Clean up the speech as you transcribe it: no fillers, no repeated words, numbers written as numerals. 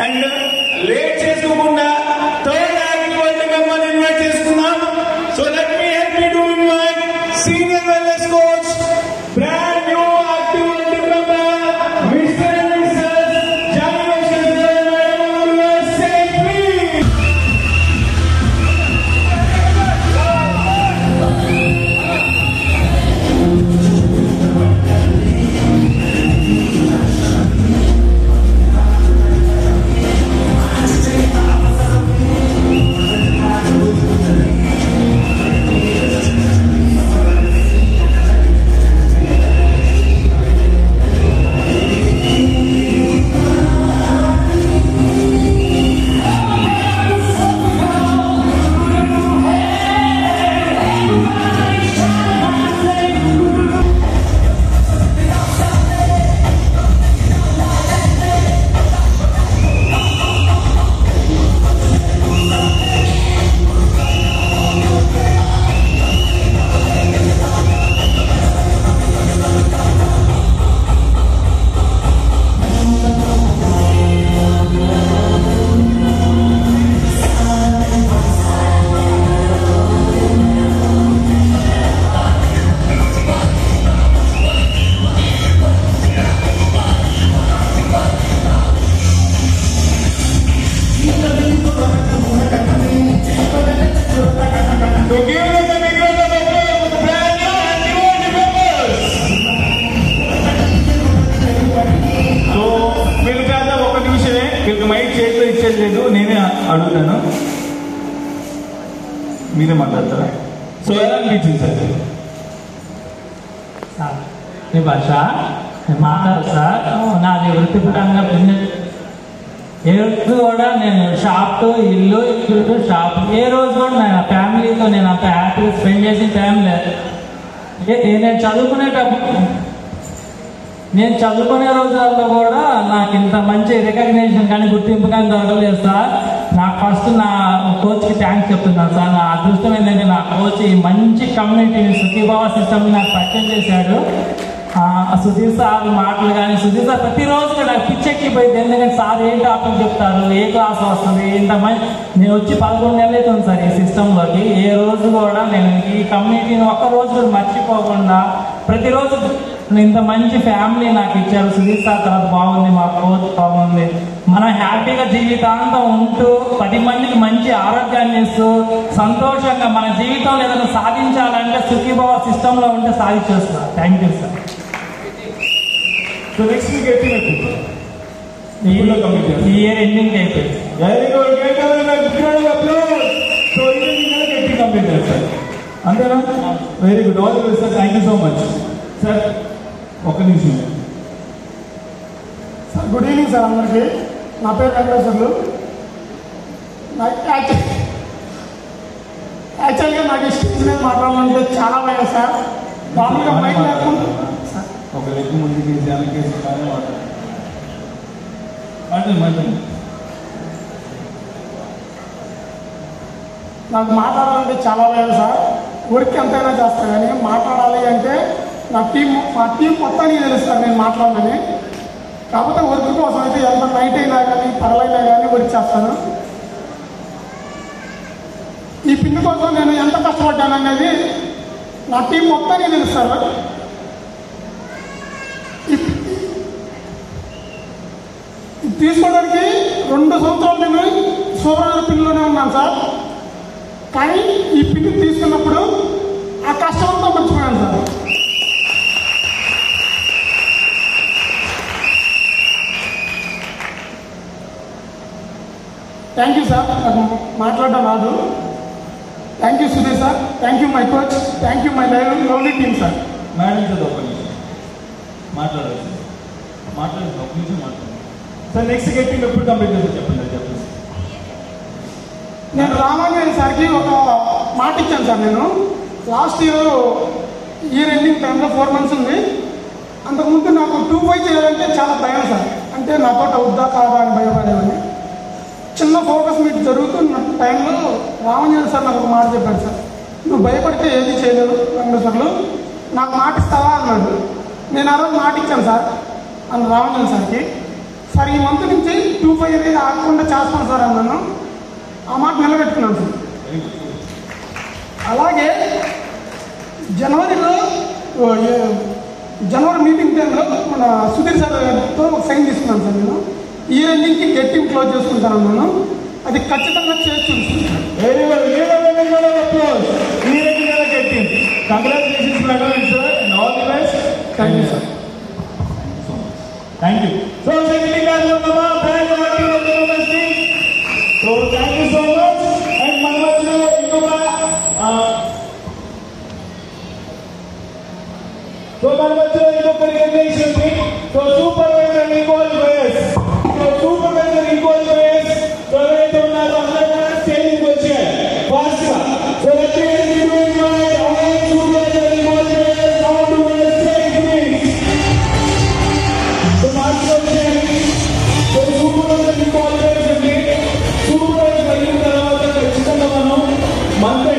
And late చేసుకోకుండా third activity member invite చేసుకుందాం. So let me help me to invite senior wellness coach brand new activity member mister and Mrs Johnny safely. నేనే అడుగుతాను, మీరే మాట్లాడతారా? So ఎలా అనిపించింది sir? మీ భాష మాట్లాడు సార్. నాది వృత్తిపరంగా ఎప్పుడు కూడా నేను షాప్ ఇల్లు ఇల్లు షాప్ ఏ రోజు కూడా నేను ఫ్యామిలీతో నేను అంత హ్యాపీగా స్పెండ్ చేసిన టైం లేదు. నేను చదువుకునే రోజుల్లో కూడా నాకు ఇంత మంచి రికగ్నేషన్ కానీ గుర్తింపు కానీ దొరకలేదు సార్. నాకు ఫస్ట్ నా కోచ్కి థ్యాంక్స్ చెప్తున్నాను సార్. నా అదృష్టం ఏంటంటే నా కోచ్ ఈ మంచి కమ్యూనిటీని సుఖీభావ సిస్టమ్ని నాకు పరిచయం చేశాడు. సుధీర్ సార్ మాటలు కానీ సుధీర్ సార్ ప్రతిరోజు నాకు పిచ్చెక్కిపోయింది. ఎందుకంటే సార్ ఏం టాపిక్ చెప్తారు, ఏ క్లాస్ వస్తుంది, ఇంత మంచి నేను వచ్చి 11 నెలలు అవుతుంది సార్ ఈ సిస్టంలోకి. ఏ రోజు కూడా నేను ఈ కమ్యూనిటీని ఒక్కరోజు కూడా మర్చిపోకుండా ప్రతిరోజు ఇంత మంచి ఫ్యామిలీ నాకు ఇచ్చారు. సుధీర్ సార్ తర్వాత బాగుంది, మా కోచ్ బాగుంది. మనం హ్యాపీగా జీవితాంతం ఉంటూ 10 మందికి మంచి ఆరోగ్యాన్ని ఇస్తూ సంతోషంగా మన జీవితంలో ఏదైనా సాధించాలంటే సుఖీభావ సిస్టంలో ఉంటే సాధించేస్తారు. Thank you sir. So next week ఈ ఇయర్ ఎండింగ్ అయిపోయింది. Very good. సో ఇది కంప్లీట్ చేస్తారు అంతేనా? Very good. All the best sir. Thank you so much sir. ఒక్క నిమిషం సార్. గుడ్ ఈవినింగ్ సార్ అందరికీ. నా పేరు వెంకటేశ్వర్లు. యాక్చువల్గా నాకు ఇష్టం మీద మాట్లాడాలంటే చాలా భయం సార్. మామూలుగా మైక్ లేకుండా ఒక లెక్క ముందుకి వెనకేసి మాట్లాడండి. నాకు మాట్లాడాలంటే చాలా భయం సార్. ఊరికి ఎంతైనా చేస్తాను కానీ మాట్లాడాలి అంటే మా టీం మొత్తానికి తెలుస్తారు నేను మాట్లాడాలని. కాకపోతే వర్క్ కోసం అయితే ఎంత నైట్ అయినా కానీ పగలైనా కానీ వర్క్ చేస్తాను. ఈ పిన్ కోసం నేను ఎంత కష్టపడ్డాను అనేది నా టీం మొత్తానికి తెలుస్తారు. తీసుకోవడానికి 2 సంవత్సరాలు నేను సూపర్ పిన్లోనే ఉన్నాను సార్. కానీ ఈ పిన్ తీసుకున్నప్పుడు ఆ కష్టమంతా మర్చిపోయాను సార్. Thank you sir. నాకు మాట్లాడడం రాదు. Thank you Sudheer sir. Thank you my coach. Thank you my lovely team sir. Madam sir ఒక నిమిషం మాట్లాడాలి ఒక నిమిషం మాట్లాడాలి సార్. నెక్స్ట్ గెట్టింగ్ ఎప్పుడు కంప్లీట్ చేస్తారు చెప్పండి. నేను రామాంజనేయ సార్కి ఒక మాట ఇచ్చాను సార్. నేను లాస్ట్ ఇయర్ ఎండింగ్ టైంలో 4 months ఉంది. అంతకుముందు నాకు 2-5 చేయాలంటే చాలా భయం సార్. అంటే నాతో అవుద్దా కాదా అని భయపడేవాడిని. చిన్న ఫోకస్ మీట్ జరుగుతున్న టైంలో రామాంజనేయ సార్ నాకు ఒక మాట చెప్పాడు సార్. నువ్వు భయపడితే ఏది చేయలేదు వెంకటేశ్వర్లు, నాకు మాట ఇస్తావా అన్నాడు. నేను ఆ రోజు మాట ఇచ్చాను సార్ రామాంజనేయ సార్కి. సార్ ఈ మంత్ నుంచి 2-5 అనేది ఆగకుండా చేస్తాను సార్ అన్నాను. ఆ మాట నిలబెట్టుకున్నాను సార్. అలాగే జనవరి మీటింగ్ టైంలో మన సుధీర్ సార్ గారితో ఒక సైన్ తీసుకున్నాను సార్. నేను ఈ రన్నింగ్కి గెట్ టీమ్ క్లోజ్ చేసుకుంటాను అన్నాను. అది ఖచ్చితంగా చేయొచ్చు. Very well. Congratulations madam sir and all the best. Thank you sir. Thank you. So second class ఉన్నామా brand university. So thank you so much. And మన మధ్యలో ఇంకొక రికగ్నిషన్ ఉంది. So supervisor equal ways. So supervisor equal ways ఎవరైతే ఉన్నారో అందరూ కూడా staging వచ్చారు ఫాస్ట్ గా. So let's invite all supervisor equal ways now to the stage please. So మాట్లాడండి. సో సూపర్వైజర్ ఈక్వల్ వేస్ అంటే సూపర్వైజర్ అయిన తర్వాత ఖచ్చితంగా మనం మంత్రి